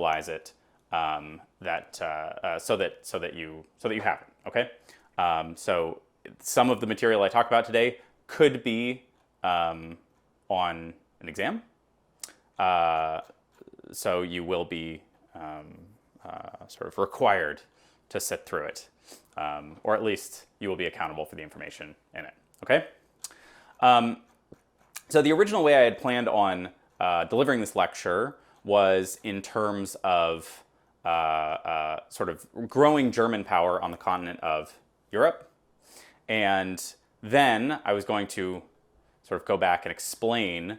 realize it so that you have it. Okay, so some of the material I talk about today could be on an exam, so you will be sort of required to sit through it, or at least you will be accountable for the information in it. Okay. So the original way I had planned on delivering this lecture was in terms of sort of growing German power on the continent of Europe. And then I was going to sort of go back and explain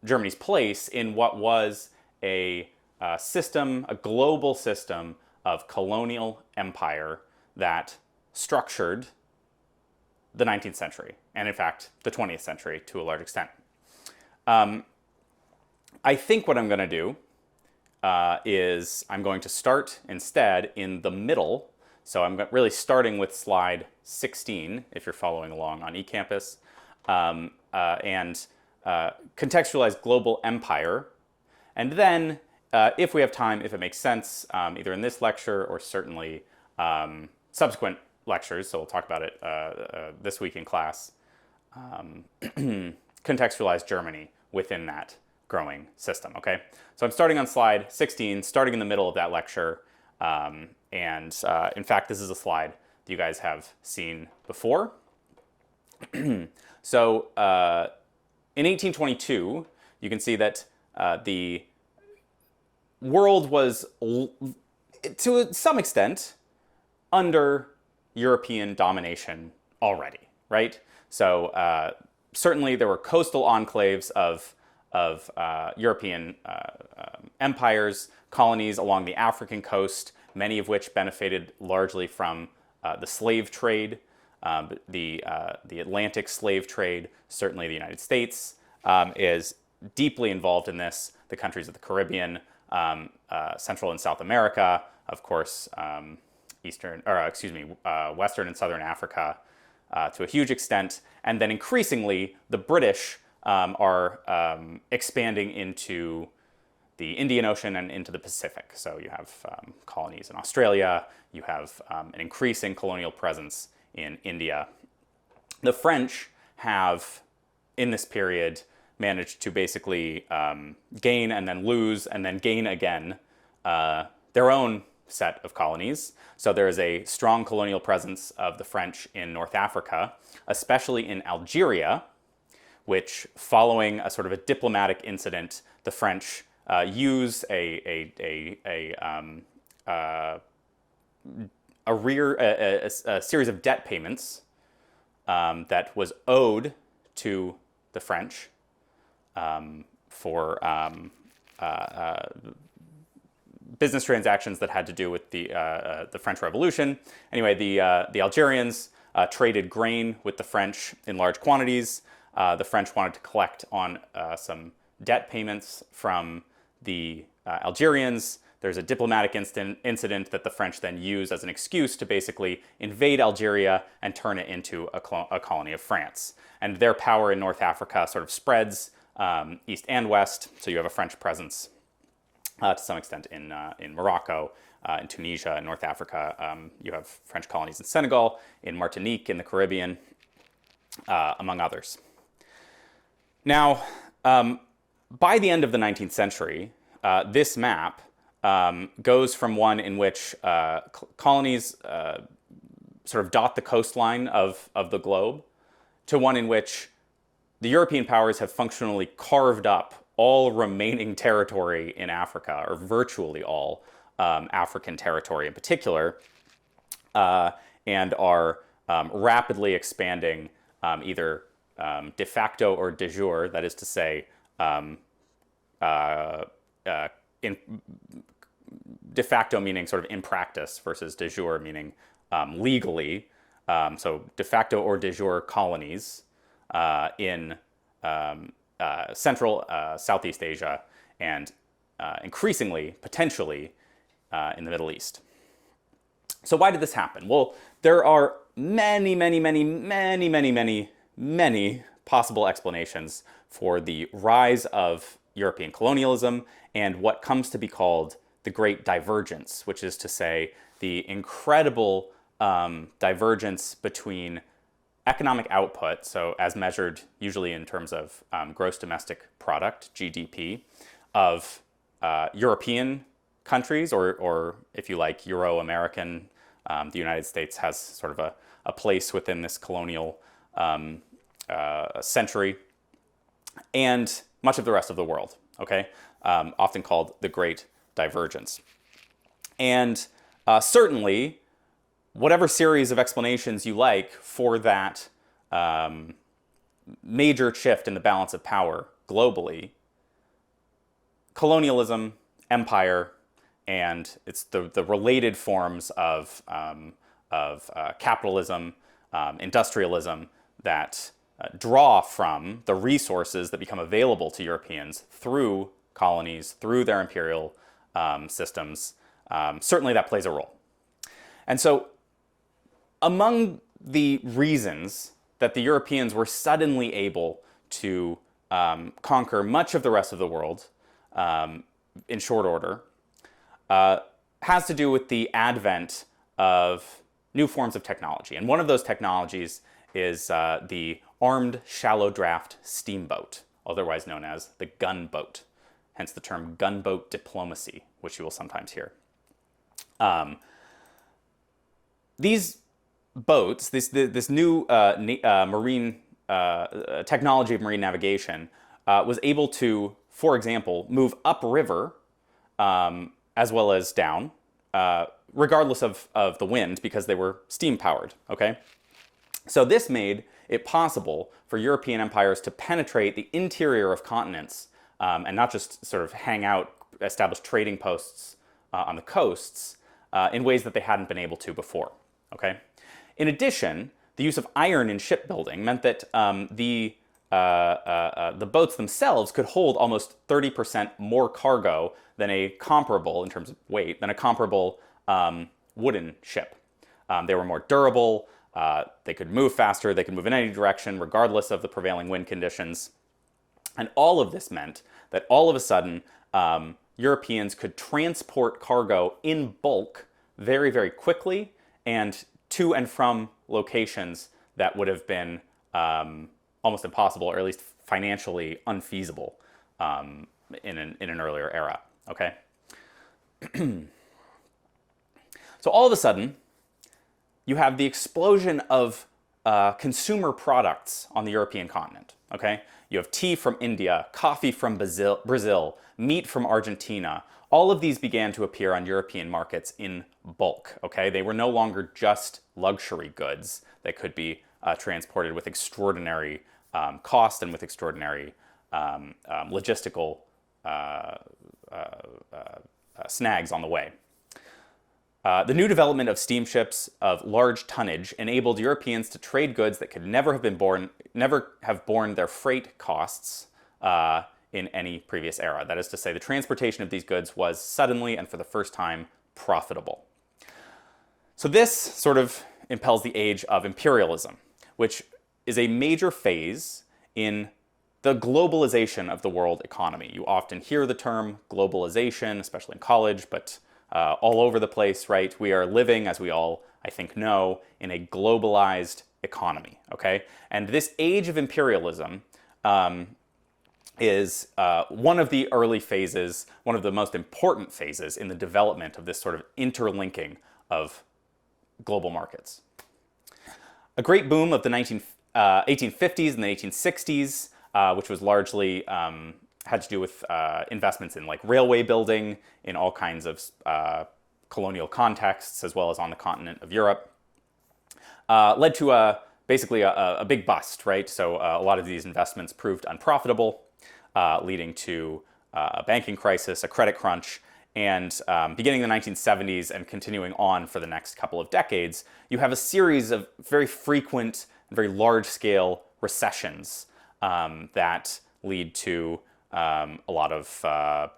Germany's place in what was a global system of colonial empire that structured the 19th century, and in fact, the 20th century to a large extent. I think what I'm going to do is I'm going to start instead in the middle. So I'm really starting with slide 16, if you're following along on eCampus, and contextualize global empire. And then, if we have time, if it makes sense, either in this lecture or certainly subsequent lectures, so we'll talk about it this week in class, contextualize Germany within that growing system, okay? So I'm starting on slide 16, starting in the middle of that lecture, and in fact, this is a slide that you guys have seen before. So in 1822, you can see that the world was, to some extent, under European domination already, right? So certainly there were coastal enclaves of European empires, colonies along the African coast, many of which benefited largely from the slave trade, the Atlantic slave trade. Certainly the United States is deeply involved in this. The countries of the Caribbean, Central and South America, of course, Western and Southern Africa to a huge extent. And then increasingly, the British are expanding into the Indian Ocean and into the Pacific. So you have colonies in Australia, you have an increasing colonial presence in India. The French have, in this period, managed to basically gain and then lose and then gain again their own set of colonies. So there is a strong colonial presence of the French in North Africa, especially in Algeria, which, following a sort of a diplomatic incident, the French use a series of debt payments that was owed to the French for business transactions that had to do with the French Revolution. Anyway, the Algerians traded grain with the French in large quantities. The French wanted to collect on some debt payments from the Algerians. There's a diplomatic incident that the French then use as an excuse to basically invade Algeria and turn it into a colony of France. And their power in North Africa sort of spreads east and west, so you have a French presence to some extent in Morocco, in Tunisia, in North Africa. You have French colonies in Senegal, in Martinique, in the Caribbean, among others. Now, by the end of the 19th century, this map goes from one in which colonies sort of dot the coastline of the globe to one in which the European powers have functionally carved up all remaining territory in Africa, or virtually all African territory in particular, and are rapidly expanding either de facto or de jure, that is to say, in de facto meaning sort of in practice versus de jure meaning legally. So de facto or de jure colonies in Central, Southeast Asia, and increasingly, potentially, in the Middle East. So why did this happen? Well, there are many possible explanations for the rise of European colonialism and what comes to be called the Great Divergence, which is to say the incredible divergence between economic output, so as measured usually in terms of gross domestic product, GDP, of European countries, or if you like, Euro-American. The United States has sort of a place within this colonial century, and much of the rest of the world, okay? Often called the Great Divergence. And certainly, whatever series of explanations you like for that major shift in the balance of power globally, colonialism, empire, and it's the related forms of capitalism, industrialism that draw from the resources that become available to Europeans through colonies, through their imperial systems. Certainly that plays a role. And so among the reasons that the Europeans were suddenly able to conquer much of the rest of the world in short order has to do with the advent of new forms of technology. And one of those technologies is the armed shallow draft steamboat, otherwise known as the gunboat, hence the term gunboat diplomacy, which you will sometimes hear. These boats, this new marine technology of marine navigation was able to, for example, move upriver as well as down, regardless of the wind, because they were steam powered, okay? So this made it possible for European empires to penetrate the interior of continents and not just sort of hang out, establish trading posts on the coasts in ways that they hadn't been able to before, okay? In addition, the use of iron in shipbuilding meant that the boats themselves could hold almost 30% more cargo than a comparable, in terms of weight, than a comparable wooden ship. They were more durable, they could move faster, they could move in any direction regardless of the prevailing wind conditions. And all of this meant that all of a sudden Europeans could transport cargo in bulk very, very quickly and to and from locations that would have been almost impossible, or at least financially unfeasible in an earlier era, okay? So all of a sudden, you have the explosion of consumer products on the European continent, okay? You have tea from India, coffee from Brazil, meat from Argentina. All of these began to appear on European markets in bulk, okay? They were no longer just luxury goods that could be transported with extraordinary cost and with extraordinary logistical snags on the way. The new development of steamships of large tonnage enabled Europeans to trade goods that could never have borne their freight costs in any previous era. That is to say, the transportation of these goods was suddenly and for the first time profitable. So this sort of impels the age of imperialism, which is a major phase in the globalization of the world economy. You often hear the term globalization, especially in college, but all over the place, right? We are living, as we all, I think, know, in a globalized economy, okay? And this age of imperialism is one of the early phases, one of the most important phases in the development of this sort of interlinking of global markets. A great boom of the 1850s and the 1860s, which was largely had to do with investments in like railway building in all kinds of colonial contexts, as well as on the continent of Europe, led to basically a big bust, right? So a lot of these investments proved unprofitable, leading to a banking crisis, a credit crunch, and beginning in the 1970s and continuing on for the next couple of decades, you have a series of very frequent and very large-scale recessions that lead to a lot of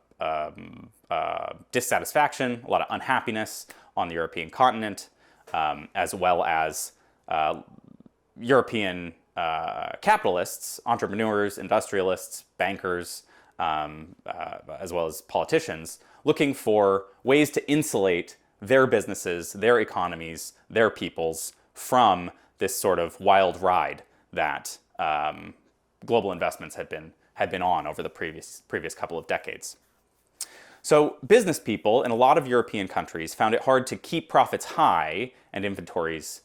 dissatisfaction, a lot of unhappiness on the European continent, as well as European capitalists, entrepreneurs, industrialists, bankers, as well as politicians, looking for ways to insulate their businesses, their economies, their peoples from this sort of wild ride that global investments had been on over the previous couple of decades. So business people in a lot of European countries found it hard to keep profits high and inventories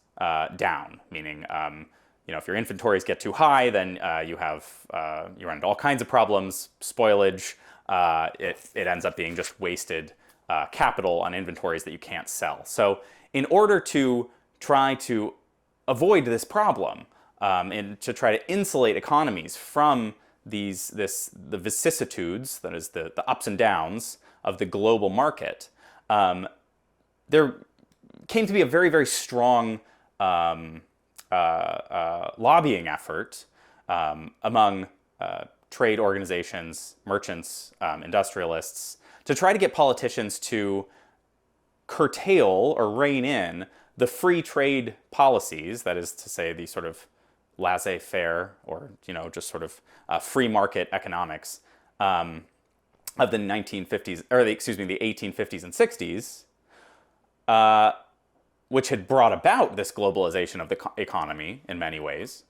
down, meaning if your inventories get too high, then you run into all kinds of problems, spoilage. It ends up being just wasted capital on inventories that you can't sell. So in order to try to avoid this problem and to try to insulate economies from the vicissitudes, that is the ups and downs of the global market, there came to be a very, very strong lobbying effort among trade organizations, merchants, industrialists, to try to get politicians to curtail or rein in the free trade policies, that is to say the sort of laissez-faire or just sort of free market economics of the 1950s, or the 1850s and 60s, which had brought about this globalization of the economy in many ways,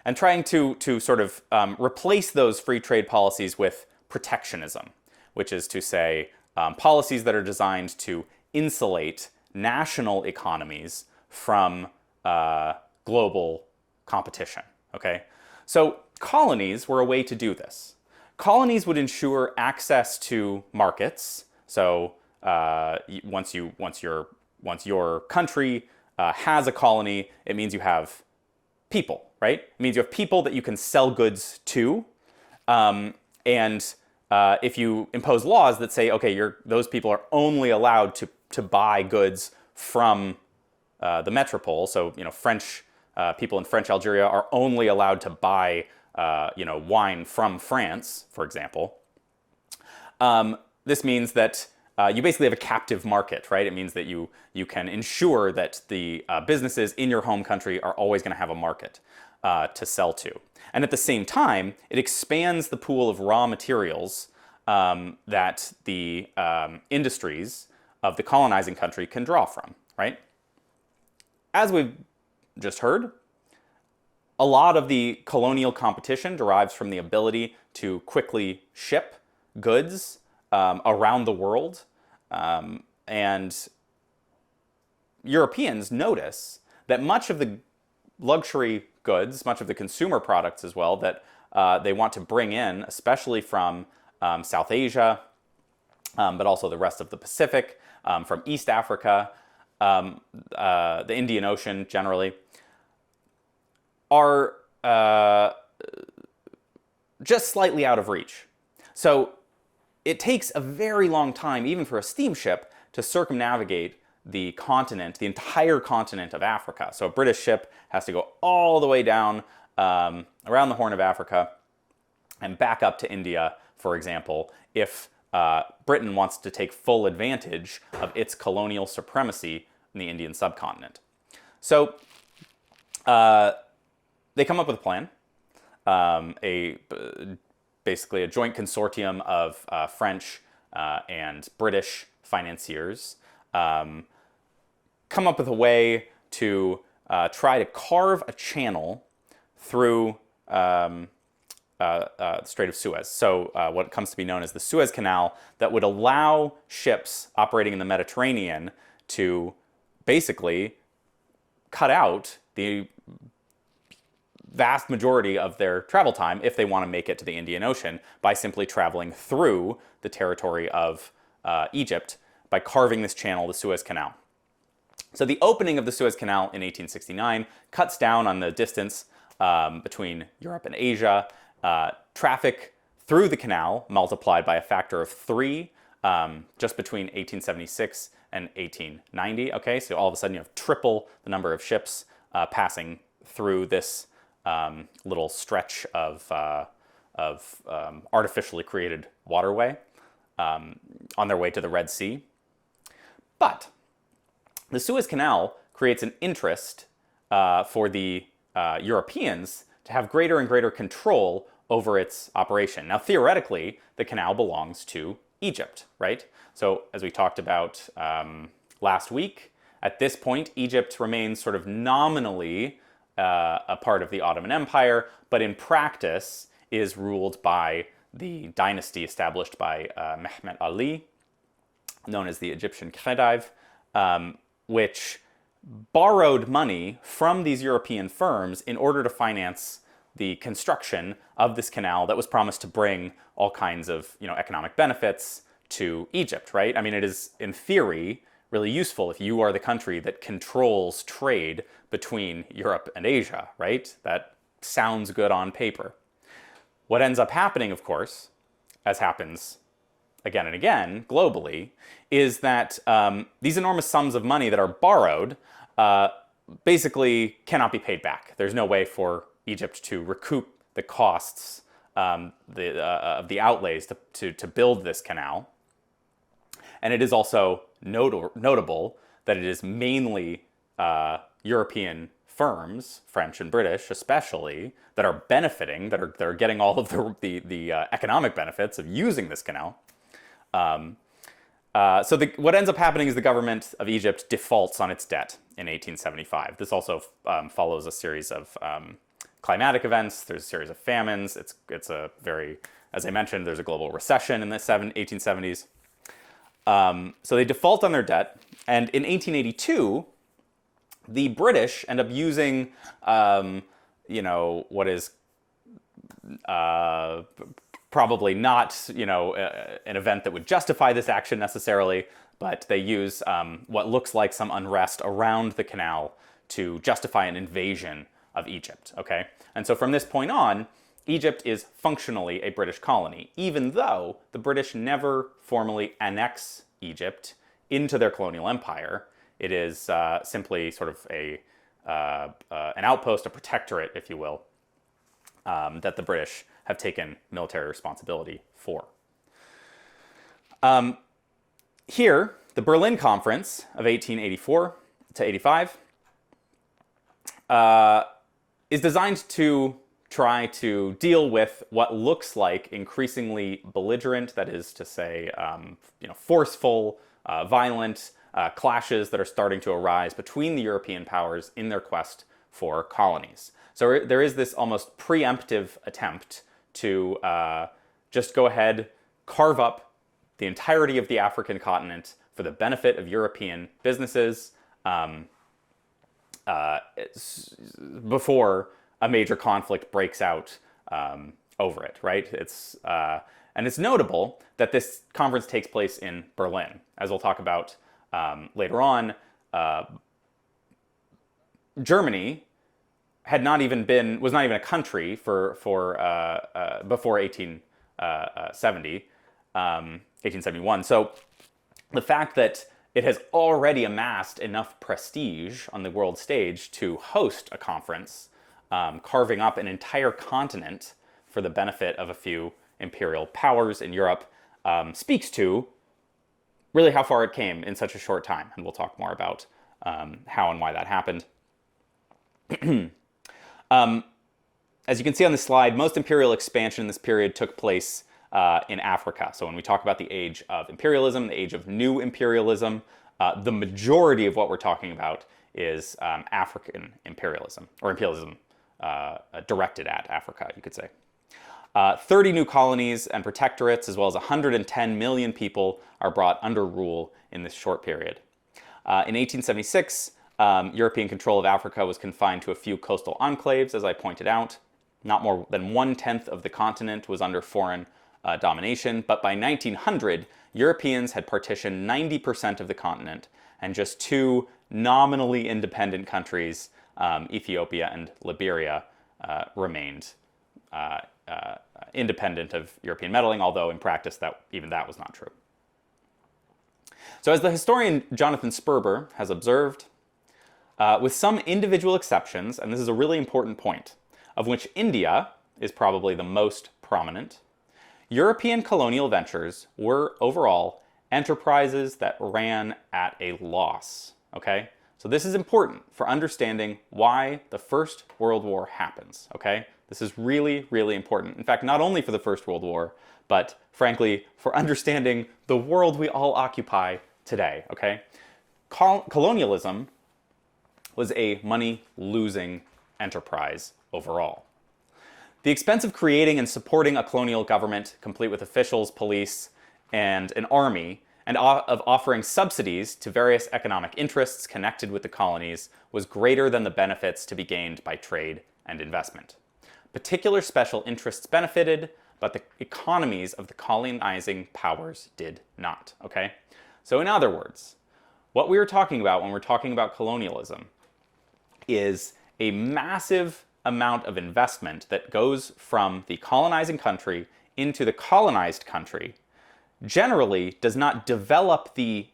and trying to sort of replace those free trade policies with protectionism, which is to say policies that are designed to insulate national economies from global competition. Okay, so colonies were a way to do this. Colonies would ensure access to markets. So once your country has a colony, it means you have people, right? It means you have people that you can sell goods to, and if you impose laws that say, okay, those people are only allowed to buy goods from the metropole. So French people in French Algeria are only allowed to buy wine from France, for example. This means that you basically have a captive market, right? It means that you can ensure that the businesses in your home country are always going to have a market to sell to. And at the same time, it expands the pool of raw materials that the industries of the colonizing country can draw from, right? As we've just heard, a lot of the colonial competition derives from the ability to quickly ship goods around the world. And Europeans notice that much of the luxury goods, much of the consumer products as well, that they want to bring in, especially from South Asia, but also the rest of the Pacific, from East Africa, the Indian Ocean generally, are just slightly out of reach. So it takes a very long time, even for a steamship, to circumnavigate the continent, the entire continent of Africa. So a British ship has to go all the way down around the Horn of Africa and back up to India, for example, if Britain wants to take full advantage of its colonial supremacy in the Indian subcontinent. So they come up with a plan, basically a joint consortium of French and British financiers come up with a way to try to carve a channel through the Strait of Suez. So what comes to be known as the Suez Canal, that would allow ships operating in the Mediterranean to basically cut out the vast majority of their travel time if they want to make it to the Indian Ocean by simply traveling through the territory of Egypt by carving this channel, the Suez Canal. So the opening of the Suez Canal in 1869 cuts down on the distance between Europe and Asia. Traffic through the canal multiplied by a factor of 3 just between 1876 and 1890. Okay, so all of a sudden you have triple the number of ships passing through this little stretch of artificially created waterway on their way to the Red Sea. But the Suez Canal creates an interest for the Europeans to have greater and greater control over its operation. Now, theoretically, the canal belongs to Egypt, right? So as we talked about last week, at this point, Egypt remains sort of nominally a part of the Ottoman Empire, but in practice is ruled by the dynasty established by Mehmet Ali, known as the Egyptian Khedive, which borrowed money from these European firms in order to finance the construction of this canal that was promised to bring all kinds of, economic benefits to Egypt, right? I mean, it is, in theory, really useful if you are the country that controls trade between Europe and Asia, right? That sounds good on paper. What ends up happening, of course, as happens again and again globally, is that these enormous sums of money that are borrowed basically cannot be paid back. There's no way for Egypt to recoup the costs of the outlays to build this canal. And it is also notable that it is mainly European firms, French and British especially, that are benefiting, that are getting all of the economic benefits of using this canal. So what ends up happening is the government of Egypt defaults on its debt in 1875. This also follows a series of climatic events. There's a series of famines. It's a very, as I mentioned, there's a global recession in the 1870s. So they default on their debt, and in 1882, the British end up using, what is probably not, an event that would justify this action necessarily, but they use what looks like some unrest around the canal to justify an invasion of Egypt, okay? And so from this point on, Egypt is functionally a British colony, even though the British never formally annex Egypt into their colonial empire. It is simply sort of an outpost, a protectorate, if you will, that the British have taken military responsibility for. Here, the Berlin Conference of 1884 to 85 is designed to try to deal with what looks like increasingly belligerent, that is to say, forceful, violent clashes that are starting to arise between the European powers in their quest for colonies. So there is this almost preemptive attempt to just go ahead, carve up the entirety of the African continent for the benefit of European businesses before a major conflict breaks out over it, right? And it's notable that this conference takes place in Berlin. As we'll talk about later on, Germany was not even a country for before 1871. So the fact that it has already amassed enough prestige on the world stage to host a conference, carving up an entire continent for the benefit of a few imperial powers in Europe, speaks to really how far it came in such a short time. And we'll talk more about how and why that happened. As you can see on this slide, most imperial expansion in this period took place in Africa. So when we talk about the age of imperialism, the age of new imperialism, the majority of what we're talking about is African imperialism, or imperialism directed at Africa, you could say. 30 new colonies and protectorates, as well as 110 million people, are brought under rule in this short period. In 1876, European control of Africa was confined to a few coastal enclaves, as I pointed out. Not more than 1/10 of the continent was under foreign domination, but by 1900, Europeans had partitioned 90% of the continent, and just two nominally independent countries, Ethiopia and Liberia, remained independent of European meddling, although in practice even that was not true. So as the historian Jonathan Sperber has observed, with some individual exceptions, and this is a really important point, of which India is probably the most prominent, European colonial ventures were overall enterprises that ran at a loss, okay? So this is important for understanding why the First World War happens, okay? This is really, really important. In fact, not only for the First World War, but frankly, for understanding the world we all occupy today, okay? Colonialism was a money-losing enterprise overall. The expense of creating and supporting a colonial government, complete with officials, police, and an army, and of offering subsidies to various economic interests connected with the colonies, was greater than the benefits to be gained by trade and investment. Particular special interests benefited, but the economies of the colonizing powers did not, okay? So in other words, what we are talking about when we're talking about colonialism is a massive amount of investment that goes from the colonizing country into the colonized country, generally does not develop the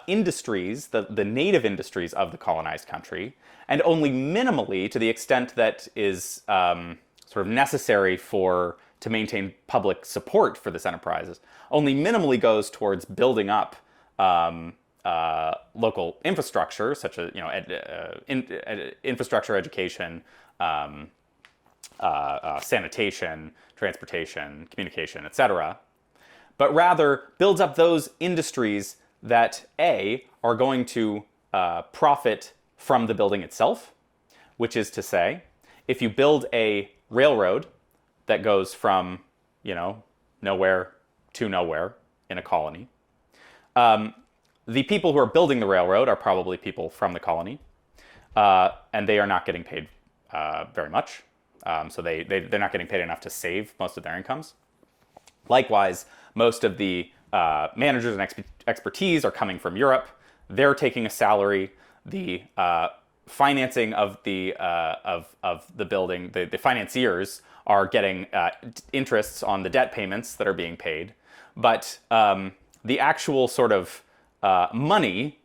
industries, the native industries of the colonized country, and only minimally, to the extent that is sort of necessary to maintain public support for this enterprise, only minimally goes towards building up local infrastructure, such as infrastructure, education, sanitation, transportation, communication, etc., but rather builds up those industries that are going to profit from the building itself, which is to say, if you build a railroad that goes from, nowhere to nowhere in a colony, the people who are building the railroad are probably people from the colony, and they are not getting paid very much. So they're not getting paid enough to save most of their incomes. Likewise, most of the managers and expertise are coming from Europe. They're taking a salary. The financing of the building, the financiers are getting interests on the debt payments that are being paid. But the actual sort of money,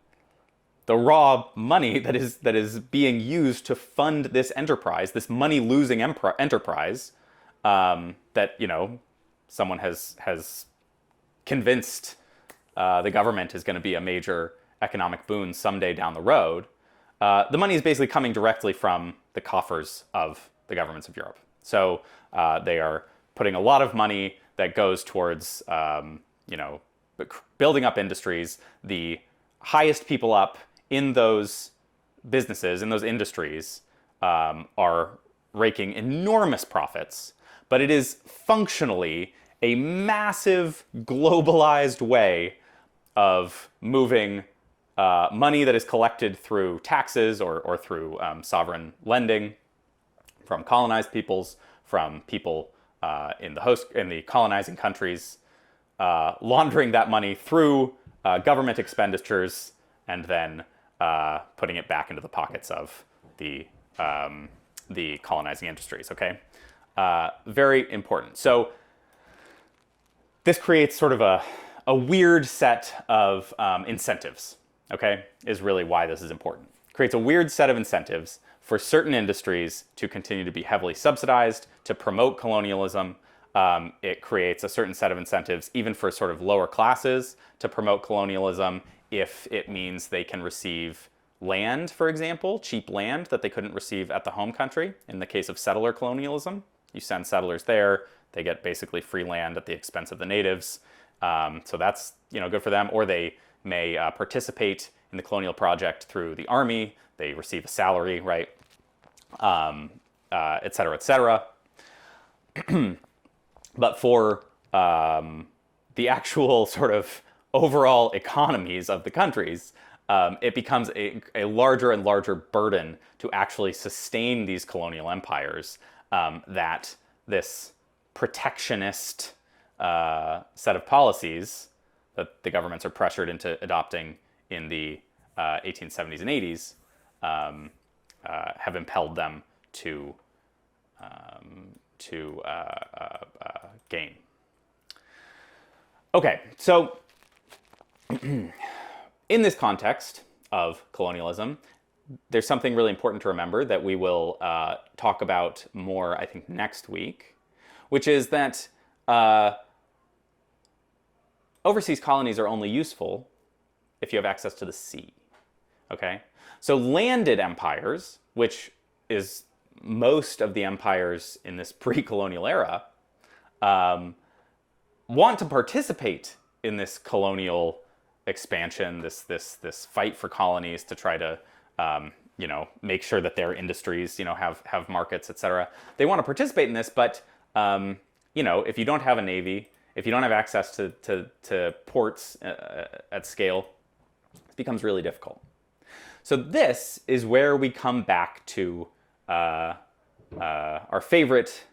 the raw money that is being used to fund this enterprise, this money-losing enterprise, that someone has convinced the government is going to be a major economic boon someday down the road. The money is basically coming directly from the coffers of the governments of Europe. So they are putting a lot of money that goes towards building up industries. The highest people up in those businesses, in those industries, are raking enormous profits, but it is functionally a massive globalized way of moving money that is collected through taxes or through sovereign lending from colonized peoples, from people in the colonizing countries, laundering that money through government expenditures, and then putting it back into the pockets of the colonizing industries. Okay, very important. So this creates sort of a weird set of incentives. Okay, is really why this is important. Creates a weird set of incentives for certain industries to continue to be heavily subsidized, to promote colonialism. It creates a certain set of incentives even for sort of lower classes to promote colonialism if it means they can receive land, for example, cheap land that they couldn't receive at the home country. In the case of settler colonialism, you send settlers there, they get basically free land at the expense of the natives. So that's good for them. Or they may participate in the colonial project through the army. They receive a salary, right? Et cetera, et cetera. But for the actual sort of overall economies of the countries, it becomes a larger and larger burden to actually sustain these colonial empires, that this protectionist set of policies that the governments are pressured into adopting in the 1870s and 80s have impelled them to gain. Okay, so in this context of colonialism, there's something really important to remember that we will talk about more, I think, next week, which is that overseas colonies are only useful if you have access to the sea. Okay? So landed empires, which is most of the empires in this pre-colonial era want to participate in this colonial expansion, this fight for colonies to try to make sure that their industries have markets, etc. They want to participate in this, but if you don't have a navy, if you don't have access to ports at scale, it becomes really difficult. So this is where we come back to our favorite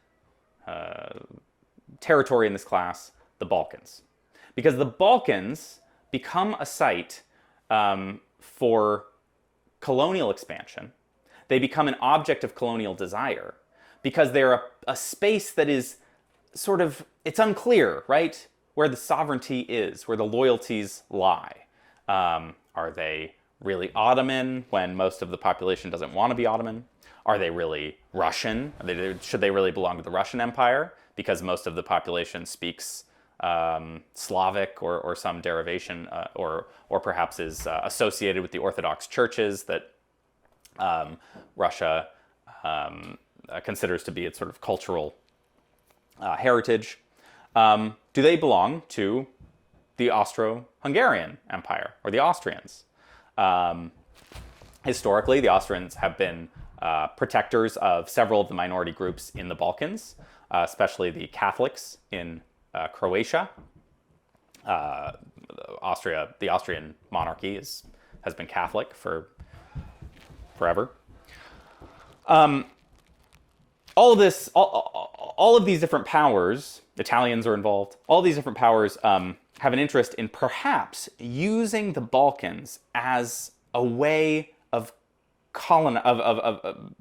territory in this class, the Balkans. Because the Balkans become a site for colonial expansion. They become an object of colonial desire because they're a space that is sort of, it's unclear, right? Where the sovereignty is, where the loyalties lie. Are they really Ottoman when most of the population doesn't want to be Ottoman? Are they really Russian? Should they really belong to the Russian Empire because most of the population speaks Slavic or some derivation, or perhaps is associated with the Orthodox churches that Russia considers to be its sort of cultural heritage? Do they belong to the Austro-Hungarian Empire or the Austrians? Historically, the Austrians have been protectors of several of the minority groups in the Balkans, especially the Catholics in Croatia. The Austrian monarchy has been Catholic for forever. All of these different powers, Italians are involved, all these different powers have an interest in perhaps using the Balkans as a way of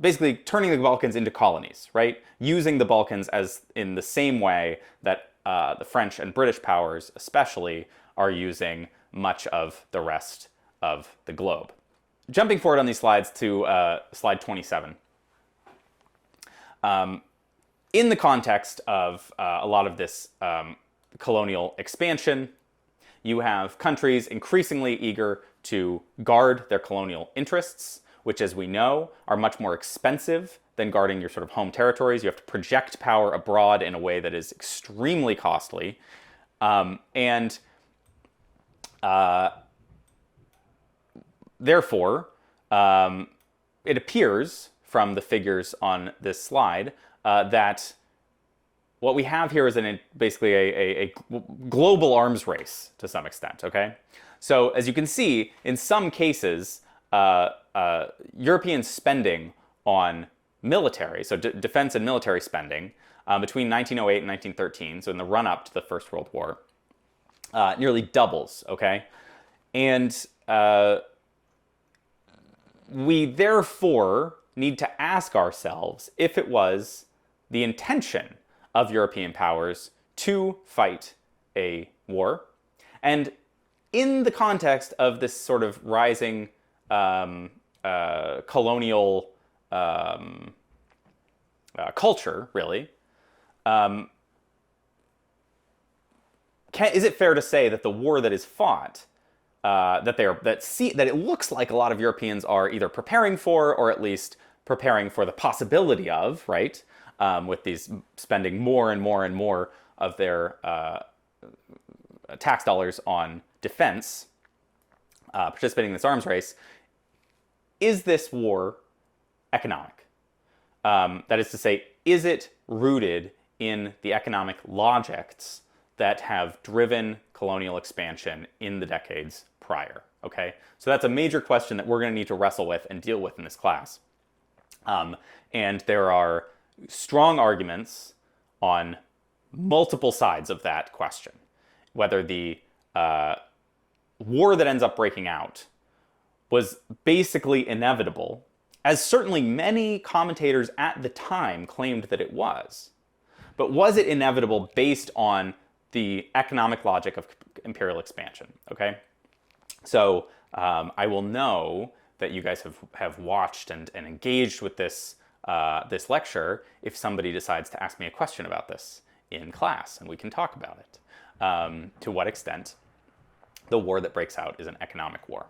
basically turning the Balkans into colonies, right? Using the Balkans as in the same way that the French and British powers especially are using much of the rest of the globe. Jumping forward on these slides to slide 27. In the context of a lot of this colonial expansion, you have countries increasingly eager to guard their colonial interests, which, as we know, are much more expensive than guarding your sort of home territories. You have to project power abroad in a way that is extremely costly. Therefore, it appears from the figures on this slide that what we have here is basically a global arms race to some extent, okay? So as you can see, in some cases, European spending on military, so defense and military spending, between 1908 and 1913, so in the run-up to the First World War, nearly doubles, okay? And we therefore need to ask ourselves if it was the intention of European powers to fight a war. And in the context of this sort of rising colonial culture, really, is it fair to say that the war that is fought, that it looks like a lot of Europeans are either preparing for, or at least preparing for the possibility of, right? With these spending more and more and more of their tax dollars on defense, participating in this arms race, is this war economic? That is to say, is it rooted in the economic logics that have driven colonial expansion in the decades prior? Okay, so that's a major question that we're going to need to wrestle with and deal with in this class. And there are strong arguments on multiple sides of that question, whether the war that ends up breaking out was basically inevitable, as certainly many commentators at the time claimed that it was. But was it inevitable based on the economic logic of imperial expansion? Okay, so I will know that you guys have watched and engaged with this lecture if somebody decides to ask me a question about this in class, and we can talk about it. To what extent the war that breaks out is an economic war.